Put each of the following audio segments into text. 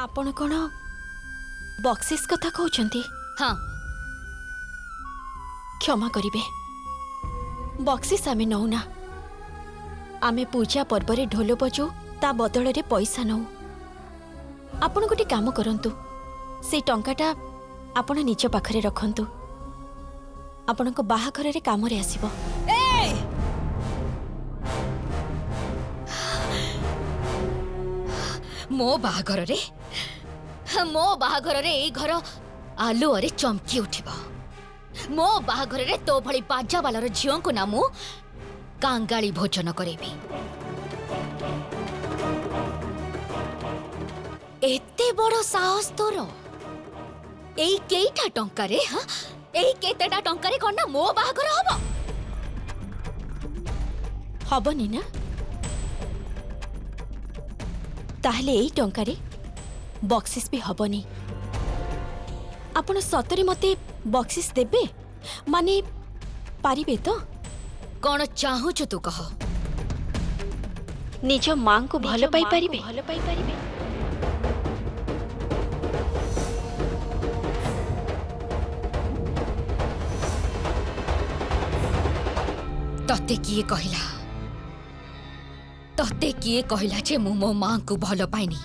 आपण कौन बक्सिस कथा कहउछंती? हाँ क्षमा करिवे, बक्सिस आमे नौना। आमे पूजा पर्व रे ढोल बजो ता बदल रे पैसा नौ। आपण गोटे काम करंतु, से टंकाटा आपण निज पाखरे रखंतु। आपण को बाहाघर रे काम रे आसीबो। मो बाहाघर रे ए घर आलू अरे चमकी उठिबो। मो बाहाघर रे तो भली बाजा बालार झियों को नामु कांगाली भोजन करेबी। एते बड़ साहस तोर? एई केइटा टंका रे? हां एई केतेटा टंका रे कोना मो बाहाघर हबो? हबनी ना? ताहले एई टंका रे बक्सिस भी हबनी। आपण सतरे मते बक्सिस देबे? माने पारिबे तो? कौन चाहू तू कह? निज मां को भल पाई पारिबे? तते किए कहला? तते किए कहला जे मु मो मां को भल पाइनी?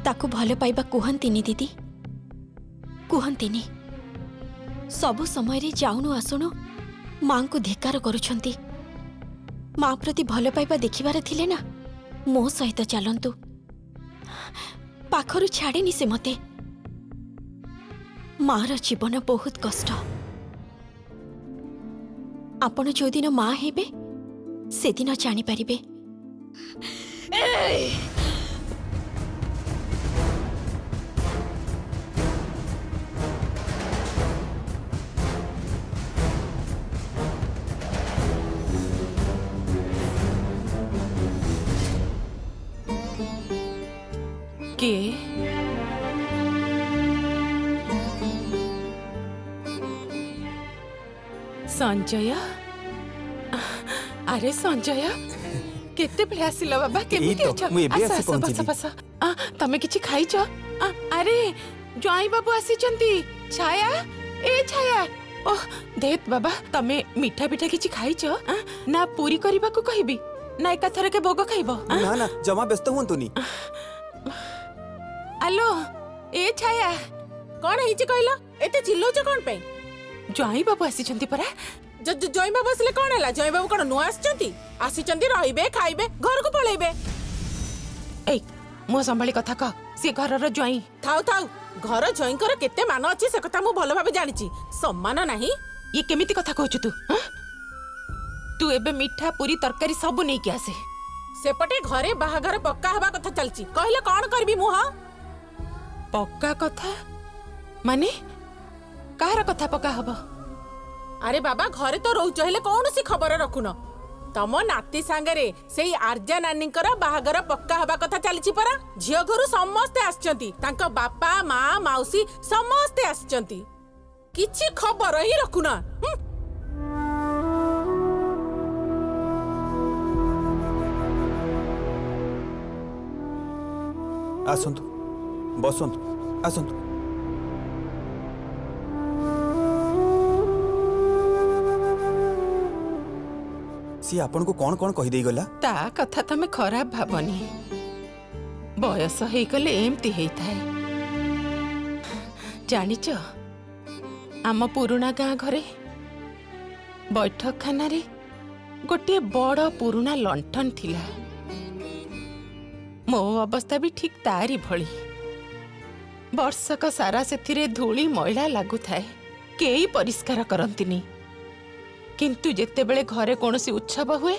ताकू भल पाइबा कुहंतीनी दीदी, कुहंतीनी। सबु समय रे जाउनु आसुनु मां को धिकार करुछंती। मां प्रति भल पाइबा देखिबार थिले ना, मो सहित चलंतु। पाखरु छाड़ेनी से मते। मार जीवन बहुत कष्ट। आपण जो दिन मां हेबे से दिन जानी पारिबे। के संजय? अरे संजय केते बेले आसिला बाबा? केमिति अछ? बस बस। तमे किछि खाइछ? अरे ज्वाई बाबू आसीचंती। छाया, ए छाया। ओह देत बाबा, तमे मीठा पिठा किछि खाइछ? ना पूरी करबा को कहिबी ना एका थरे के भोग खाइबो? ना ना जमा व्यस्त हुंतुनी। आलो ए छाया, कौन है कहला? एते चिल्लौच कौन पे? ज्वाई बाबू आसीचंती परा। जय बाबू असले कौन है? जय बाबू कौन नुआ आसीचंती रहिबे खाइबे घर को पळेबे। ए मो संभाली कथा कह। से घरर ज्वाई। थाउ थाउ, घर जयंकर केते मान अछि से कथा मु भलो भाबे जानिछि। सम्मान नाही? ये केमिति कथा कहछु तू? तू एबे मीठा पूरी तरकारी सब नै के आसे। सेपटे घरे बाहाघर पक्का हवा कथा चलछि। कहले कौन करबी मुहा? पक्का कथा माने काहर कथा पक्का हबो? अरे बाबा घरे तो रहु चहिले कौन सी खबर रखुन। तम नाती सांगरे सेई आर्जा नानीकर बाहाघर पक्का हवा कथा चलछि परा। झियो घरु समस्ते आछंती, तांका बापा मां माउसी समस्ते आछंती। किछि खबर ही रखुना। आसंतु बसंतु आसंतु। सी आपन को कौन कौन कहि देई गला? ता कथा तमे खराब भाबनी। बयस हे गले एमती हेई थाए। जानिच आम पुरुणा गाँ घरे बैठक खाना रे गोटे बड़ पुरुणा लंठन थिला। मो अवस्था भी ठीक तारी भली। वर्षक सारा सेथिरे धूली मैला लागु थाए, केई परिष्कार करंतिनी। किंतु जेते बेले घरे कोनोसी उत्सव हुए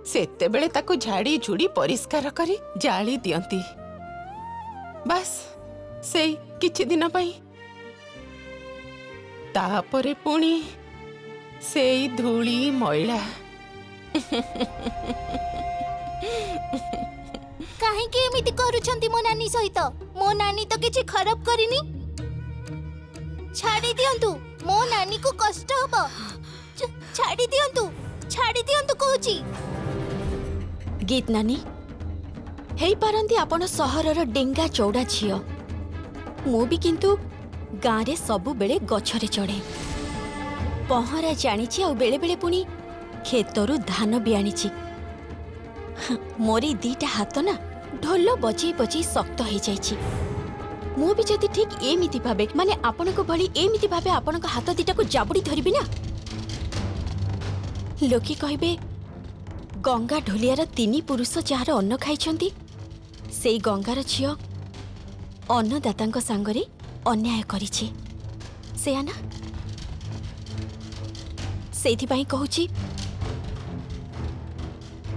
सेते बेले ताकु झाड़ी झुड़ी परिष्कार करी जाली दियंती। बस सेई किछि दिन पई। तापरे पुणी सेई धूली मैला। काहे के एमिति करूछंती मो नानी सहित? मो नानी तो किछि खराब करिनी। छाड़ी दियंतु, मो नानी को कष्ट हबो। छाड़ी दियंतु कहूची। गीत नानी हेई पारंती आपण सहरर डेंगा चौड़ा झियो मु भी किंतु गाँ रे सबु बेले गछरे चढ़े पहरा जानिछि आ बेले बेले पुणी खेतरु धान भी आनिछि मोरी दीटा हाथ ना ढोल बजई बजई शक्त हो जाइछि मु भी जदि ठीक एमिति भाबे माने आपनको भली एमिति भाबे आपनको हाथ दीटा को जाबुड़ी धरिबि ना लोकी कहबे गंगा ढोलियार 3 पुरुष जार अन्न खाइछंती सेई गंगार झियो अन्नदातांक सांगरे अन्याय करिछि सेया ना सेथि पई कहूछि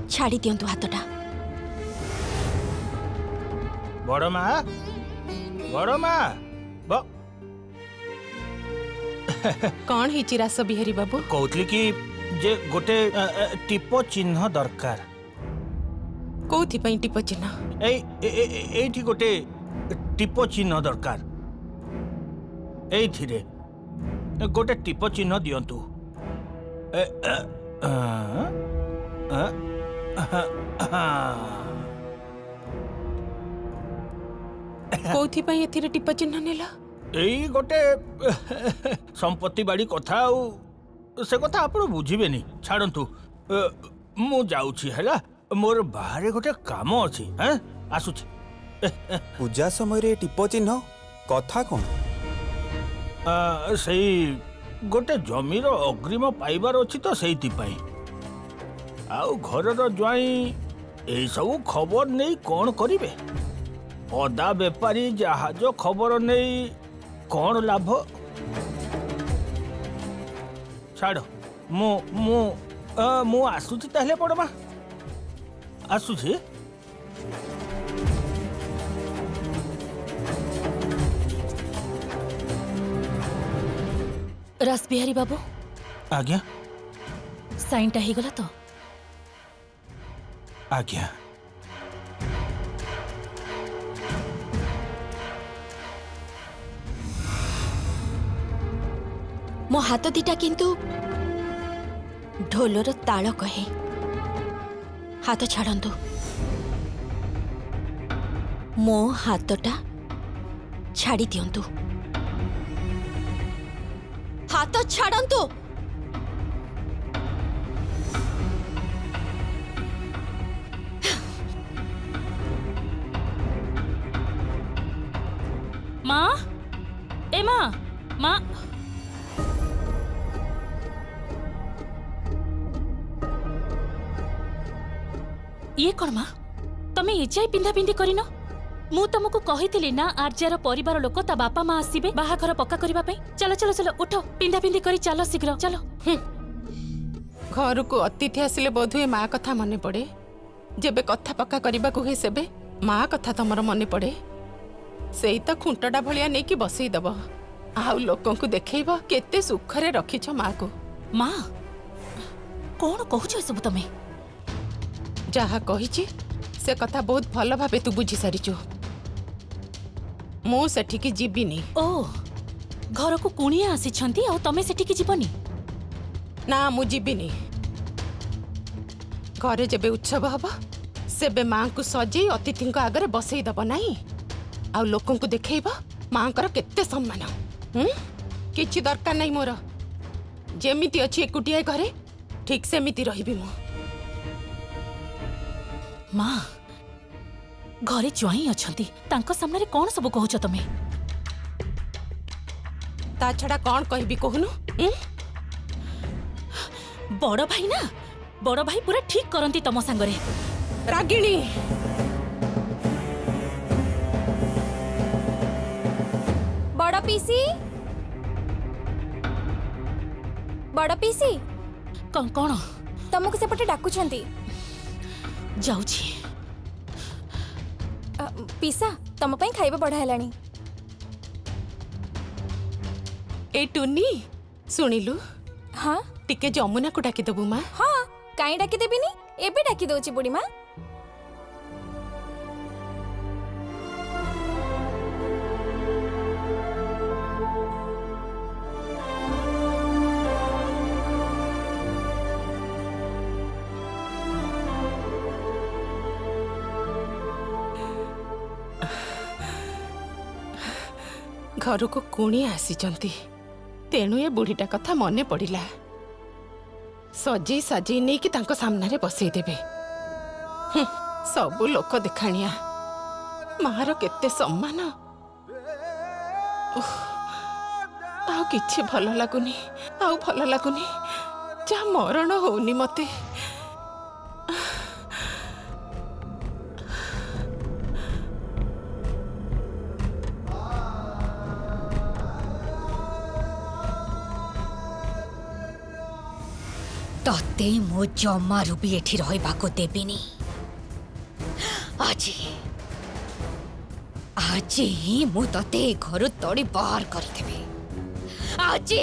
छाड़ी दियंतु हाथटा बड़ माँ कौन ही चिरास बिहारी बाबू कहतली कि जे गोटे टिप चिन्ह दरकार कोथि पई टिप चिन्ह एठी गोटे टिप चिन्ह दरकार एथिरे गोटे टिप चिन्ह दियंतु कोथि पई एथिरे टिप चिन्ह नेला एई गोटे संपत्ति बाड़ी कथा आउ से कथा आपण बुझिबेनी छाड़ंतु मु जाउछि हैला मोर बाहरे गोटे काम अछि हैं आसुछि पूजा समय रे टिप चिन्ह कथा कौन सेई गोटे जमीर अग्रिम पाइबार अछि तो सेइति पई आउ घरर ज्वाई एई सब खबर नै कोन करिवे अदा बेपारी जहाज खबर नहीं कौन लाभ छाड़ मु मु मु आसुची ताहले पड़मा आसुची रासबिहारी बाबू आज्ञा साइनटा ही गला तो आज्ञा मो हाथ दीटा किंतु ढोलर ताल कहे हाथ छाड़ंतु मो हाथटा छाड़ी दियंतु हाथ छाड़ंतु माँ ए माँ माँ ये कौन माँ तमे एजाई पिंधा पिंधि करिन मु तुमको कहिथिली ना आर्जार परिवार लोक ता बापा माँ आसीबे बाहाघर पक्का करिबा पई चलो चलो चलो उठो पिंधा पिंधि करी चलो शीघ्र चलो घर को अतिथि आसिले बोधुए माँ कथा मने पड़े जेबे कथा पक्का करबा को हे सेबे माँ कथा तमर मने पड़े सेई त खुंटडा भलिया नेकी बसई दब आउ लोकन को देखैबो केते सुखरे रखिछ माँ को माँ कौन कहूछ सब तमे जहा कहिछि से कथा बहुत भल भाबे तू बुझी सारिछु मु सेठिकी जीबिनी ओ घर को कुणिया आसी छंती आ तमे सेठी की जीवनी ना मु जीबिनी घरे जेबे उत्सव हबा सेबे माँ को सजे अतिथि आगरे बसई दब नाही आ लोकन को देखैबा माँ कर केते सम्मान किछि दरकार नाही मोर जेमिति अछि एकुटिया घरे ठीक सेमिति रहिबी मु माँ घरे ज्वाई अछंती तांको सामने कौन सब कहूछ तमे ता छड़ा कौन कहबी कहनु बड़ भाई ना बड़ भाई पूरा ठीक करंती तम सांगरे रागिणी बड़ पीसी बड़ पीसी कौन तमको सेपटे डाकुछंती जाउछी पीसा तम पई खाइबा बढ़ा हेलानी ए टुनी सुनिलु हाँ टिके जमुना को डाकी दबु माँ हाँ काई डाकी देबिनी एबे डाकी दोची बुढ़ी माँ ଘରକୁ କୁଣି ଆସିଛନ୍ତି, ତେଣୁ ଏ ବୁଢ଼ୀଟା କଥା ମନେ ପଡ଼ିଲା। ସଜେଇ ସାଜେଇ ନେଇକି ତାଙ୍କ ସାମ୍ନାରେ ବସେଇଦେବେ। ସବୁ ଲୋକ ଦେଖାଣିଆ, ମାର କେତେ ସମ୍ମାନ। ଆଉ କିଛି ଭଲ ଲାଗୁନି, ଆଉ ଭଲ ଲାଗୁନି। ଯା ମରଣ ହଉନି ମତେ। ତତେ ମୁଁ ଜମାରୁ ବି ଏଠି ରହିବାକୁ ଦେବିନି। ଆଜି ଆଜି ହିଁ ମୁଁ ତତେ ଏ ଘରୁ ତଡ଼ି ବାହାର କରିଦେବି। ଆଜି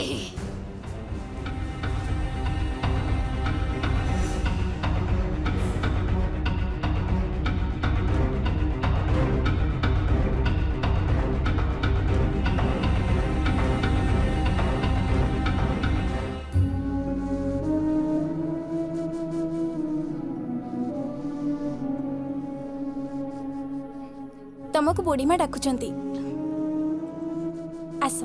ତମକୁ ବୁଢ଼ୀମା ଡାକୁଛନ୍ତି, ଆସ।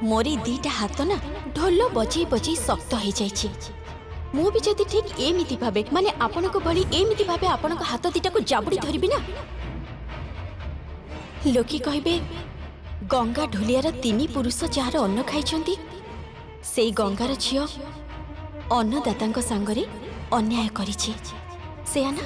ମୋରି ଦିଟା ହାତ ନା ଢୋଲ ବଜେଇ ବଜେଇ ଶକ୍ତ ହେଇଯାଇଛି। ମୁଁ ବି ଯଦି ଠିକ୍ ଏମିତି ଭାବେ, ମାନେ ଆପଣଙ୍କ ଭଳି ଏମିତି ଭାବେ ଆପଣଙ୍କ ହାତ ଦିଟାକୁ ଜାବୁଡ଼ି ଧରିବି ନା, ଲୋକେ କହିବେ ଗଙ୍ଗା ଢୋଲିଆର 3 ପୁରୁଷ ଯାହାର ଅନ୍ନ ଖାଇଛନ୍ତି, ସେଇ ଗଙ୍ଗାର ଝିଅ ଅନ୍ନଦାତାଙ୍କ ସାଙ୍ଗରେ ଅନ୍ୟାୟ କରିଛି। ସେୟା ନା?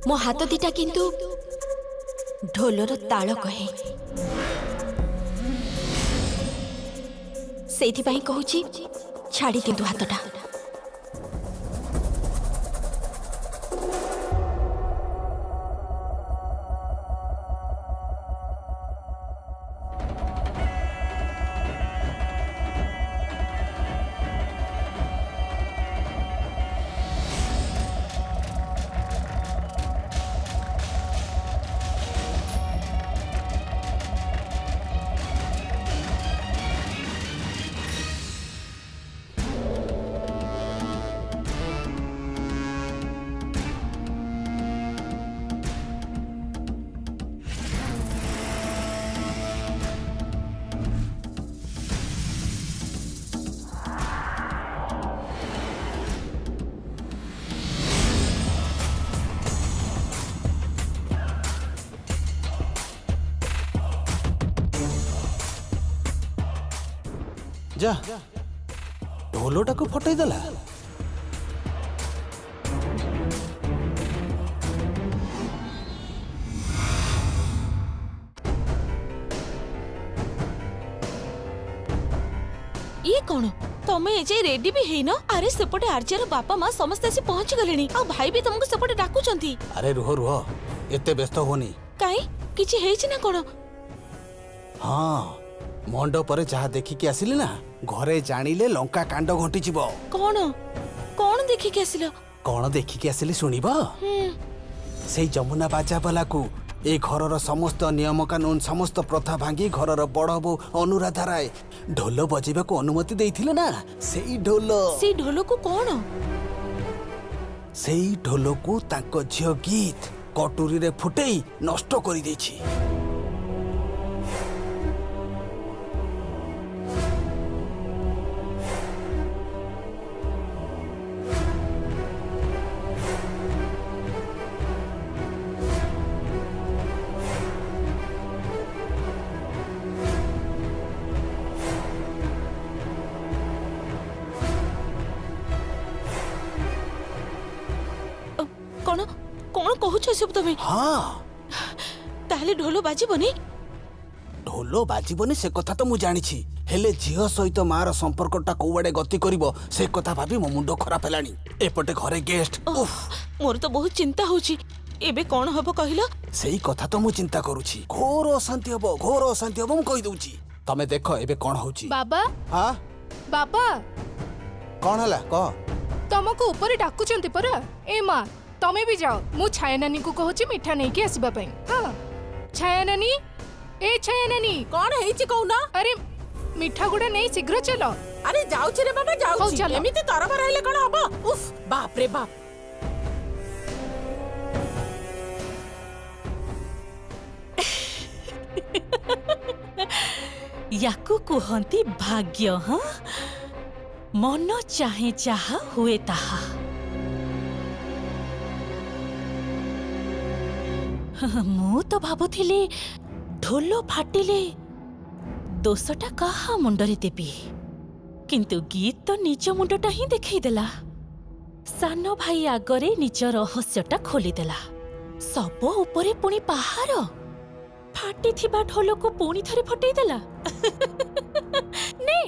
ମୋ ହାତ ଦିଟା କିନ୍ତୁ ଢୋଲର ତାଳ କହେ। ସେଇଥିପାଇଁ କହୁଛି, ଛାଡ଼ି ଦିଅନ୍ତୁ ହାତଟା। ଯା ଢୋଲଟାକୁ ଫଟେଇ ଦେଲା। ଇଏ କଣ? ତମେ ଏଯାଏ ରେଡି ବି ହେଇନ? ଆରେ ସେପଟେ ଆର୍ଯ୍ୟାର ବାପା ମା ସମସ୍ତେ ଆସି ପହଞ୍ଚି ଗଲେଣି, ଆଉ ଭାଇ ବି ତମକୁ ସେପଟେ ଡାକୁଛନ୍ତି। ଆରେ ରୁହ ରୁହ, ଏତେ ବ୍ୟସ୍ତ ହୁଅନି। କାଇଁ, କିଛି ହେଇଛି ନା କଣ? ହଁ, ମଣ୍ଡପରେ ଯାହା ଦେଖିକି ଆସିଲି ନା, ଘରେ ଜାଣିଲେ ଲଙ୍କା କାଣ୍ଡ ଘଟିଯିବ। କଣ କଣ ଦେଖିକି ଆସିଲ? କଣ ଦେଖିକି ଆସିଲି ଶୁଣିବ? ସେଇ ଯମୁନା ବାଜାବାଲାକୁ ଏ ଘରର ସମସ୍ତ ନିୟମ କାନୁନ, ସମସ୍ତ ପ୍ରଥା ଭାଙ୍ଗି ଘରର ବଡ ବୋଉ ଅନୁରାଧା ରାୟ ଢୋଲ ବଜେଇବାକୁ ଅନୁମତି ଦେଇଥିଲେ ନା, ସେଇ ଢୋଲ। ସେଇ ଢୋଲକୁ କଣ? ସେଇ ଢୋଲକୁ ତାଙ୍କ ଝିଅ ଗୀତ କଟୁରୀରେ ଫୁଟେଇ ନଷ୍ଟ କରିଦେଇଛି। କଣ କଣ କହୁଛ ସବୁ ତମେ? ହଁ, ତାହେଲେ ଢୋଲ ବାଜିବନି? ଢୋଲ ବାଜିବନି ସେ କଥା ତ ମୁଁ ଜାଣିଛି, ହେଲେ ଝିଅ ସହିତ ମାର ସମ୍ପର୍କଟା କୋଉଆଡେ ଗତି କରିବ ସେ କଥା ଭାବି ମୋ ମୁଣ୍ଡ ଖରାପ ହେଲାଣି। ଏପଟେ ଘରେ ଗେଷ୍ଟ। ମୋର ତ ବହୁତ ଚିନ୍ତା ହଉଛି। एबे कौन हबो कहिलो? सेई कथा तो मु चिंता करूची। घोर अशांति हबो मु कहि दउची। तमे देखो एबे कोन होउची। बाबा हां बाबा कोन हला कह। तमको ऊपर डाकुचंती परा। ए माँ तमे भी जाओ, मु छाया नानी को कहूची मिठा नहीं के आसीबा पई। हां छाया नानी, ए छाया नानी, कौन ହେଇଛି କହୁନ? अरे मिठा गुडा नहीं शीघ्र चलो। ଆରେ ଯାଉଛି ରେ ବାବା ହଉ, ଯାଉଛି। ଚାଲ। ଏମିତି ତରବର ହେଲେ କଣ ହବ? ଉଫ୍ ବାପ ରେ ବାପ। याकू कुहंती भाग्य। हाँ मन चाहे चाहा हुए ताहा। मु तो भाबुथिली ढोल फाटिले दोषटा काहा मुंडरे देबी, किंतु गीत तो निज मुंडटा ही देखई देला। सान भाई आगरे निज रहस्यटा खोलीदेला। सब उपरे पुणी पहाड़ फाटी थिबा ढोल को पुणी थरे फटई देला। ने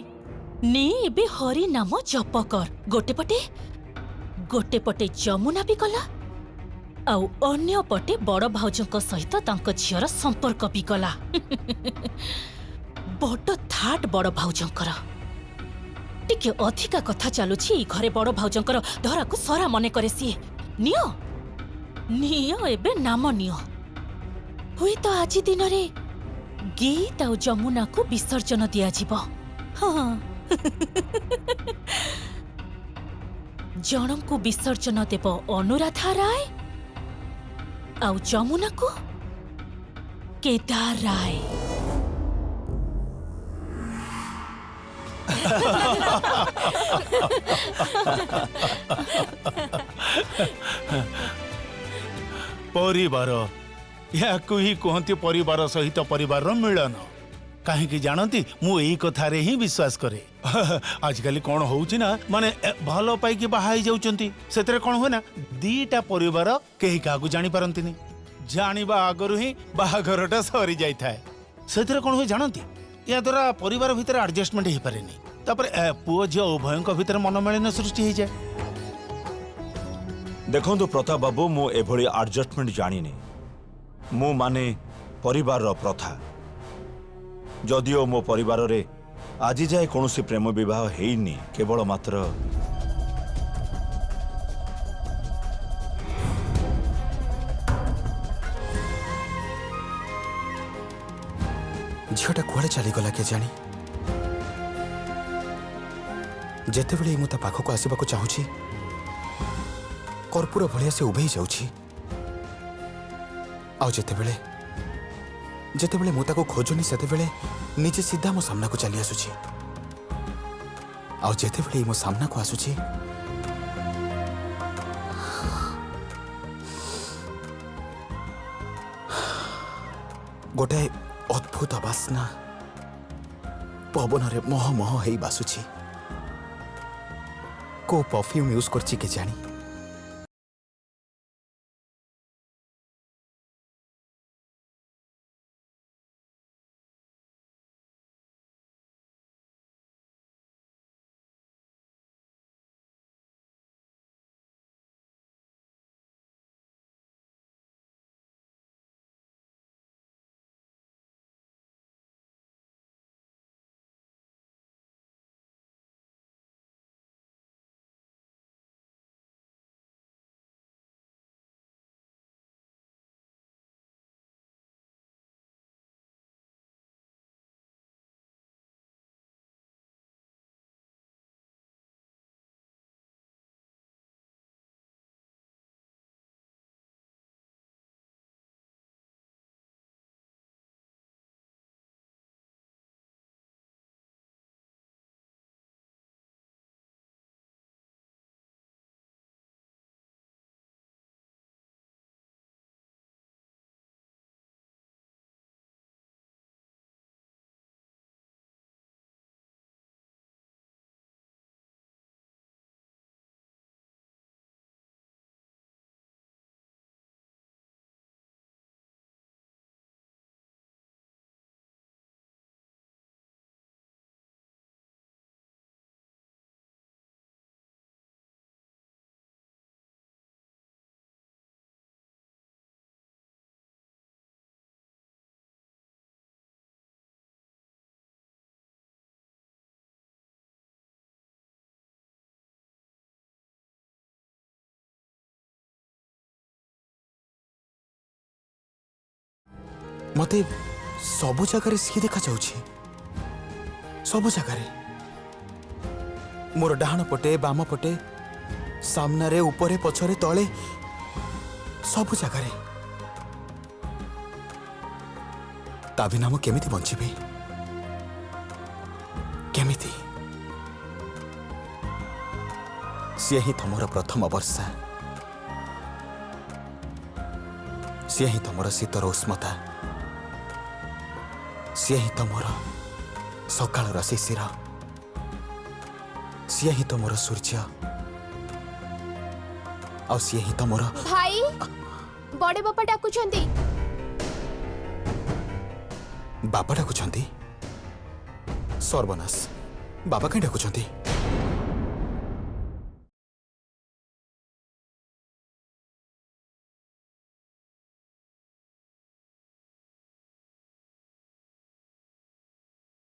ने एबे हरि नाम जप कर। गोटे पटे जमुना भी कला, आउ अन्य पटे बड़ भाउजंक सहित तांको झियर संपर्क भी कला। बड़ थाट बड़ भाउजंकर। टिके अधिका कथा चलुछि घरे बड़ भाउजंकर धरा को सरा मने करे सी। नियो नियो एबे नाम नियो। हुई तो आज दिन रे गीत आ जमुना को विसर्जन दिया जीव। हाँ जन को विसर्जन देव अनुराधा राय, आउ जमुना को केदार राय। परिवार याकू ही कहती परिवार सहित परिवार मिलन। कहीं जानती मु यही कथार ही विश्वास करे। आजकल कौन होउची ना माने भल पाई बाहा जाउचंती सेतरे कौन हुए ना दीटा परिवार केही काकू जानी पारंतिनी। जानिबा आगरु ही बाहाघरटा सरी जाई थाए। सेतरे कौन हुए जानती या द्वारा परिवार भितर एडजस्टमेंट हो पारेनी। तापर पुओ झियो उभयंक भितर मनोमालिन्य सृष्टि हो जाए। देखंतु प्रताप बाबू मु एभली एडजस्टमेंट जानिनी। मु माने परिवार रो प्रथा। जदिओ मो परिवार रे आज जाए कौनसी प्रेम विवाह हेइनी, केवल मात्र झीटा कुआड़े चलीगला के जानी। जेतेबेले मु ता पाखक आसवाक चाहूची कर्पूर भलिया से उभे जाउची। आउ जेतेबेले जेतेबेले मु ताको खोजुनी सेतेबेले निजे सीधा मो सामना को चली आसुची। आउ जेतेबेले मो सामना को आसुची गोटे अद्भुत बास्ना पवन रे मह मह हेई बासुची। को परफ्यूम यूज करची के जानी। मते सबु जगह सी देखा जाउछि सबु जगह मोर डाहाण पटे बाम पटे सामना रे ऊपरे पछरे तळे सबु जगह ता बिना मु केमिति बंचिबी केमिति सी ही तुमर प्रथम वर्षा सी ही तुमर शीतर उष्मता सी ही तुमर सकाळर शिशिर सी ही तुमर सूर्य आ सी ही तुमर भाई बड़े बापा डाकुछंती बापा डाकुछंती सर्वनाश बाबा कहीं डाकुछंती